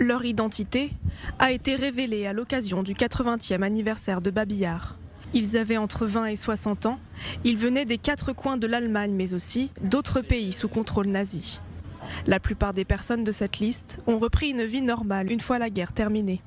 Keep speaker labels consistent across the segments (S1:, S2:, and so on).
S1: Leur identité a été révélée à l'occasion du 80e anniversaire de Babi Yar. Ils avaient entre 20 et 60 ans, ils venaient des quatre coins de l'Allemagne mais aussi d'autres pays sous contrôle nazi. La plupart des personnes de cette liste ont repris une vie normale une fois la guerre terminée.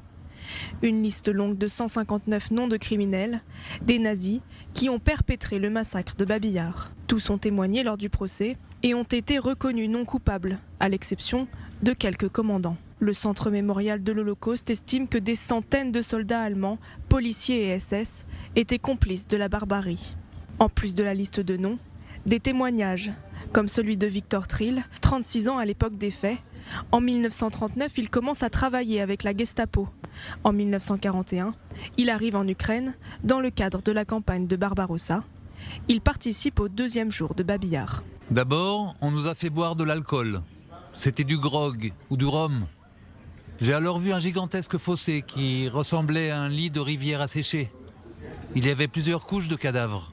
S1: Une liste longue de 159 noms de criminels, des nazis qui ont perpétré le massacre de Babi Yar. Tous ont témoigné lors du procès et ont été reconnus non coupables, à l'exception de quelques commandants. Le Centre mémorial de l'Holocauste estime que des centaines de soldats allemands, policiers et SS étaient complices de la barbarie. En plus de la liste de noms, des témoignages, comme celui de Viktor Trill, 36 ans à l'époque des faits. En 1939, il commence à travailler avec la Gestapo. En 1941, il arrive en Ukraine dans le cadre de la campagne de Barbarossa. Il participe au deuxième jour de Babi Yar.
S2: D'abord, on nous a fait boire de l'alcool. C'était du grog ou du rhum. J'ai alors vu un gigantesque fossé qui ressemblait à un lit de rivière asséchée. Il y avait plusieurs couches de cadavres.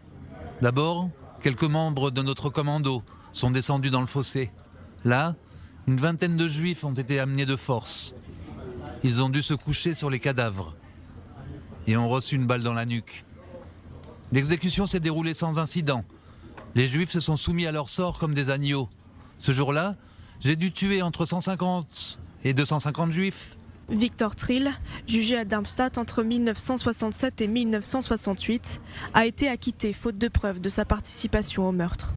S2: D'abord, quelques membres de notre commando sont descendus dans le fossé. Là, une vingtaine de juifs ont été amenés de force. Ils ont dû se coucher sur les cadavres et ont reçu une balle dans la nuque. L'exécution s'est déroulée sans incident. Les juifs se sont soumis à leur sort comme des agneaux. Ce jour-là, j'ai dû tuer entre 150 et 250 juifs.
S1: Viktor Trill, jugé à Darmstadt entre 1967 et 1968, a été acquitté faute de preuves de sa participation au meurtre.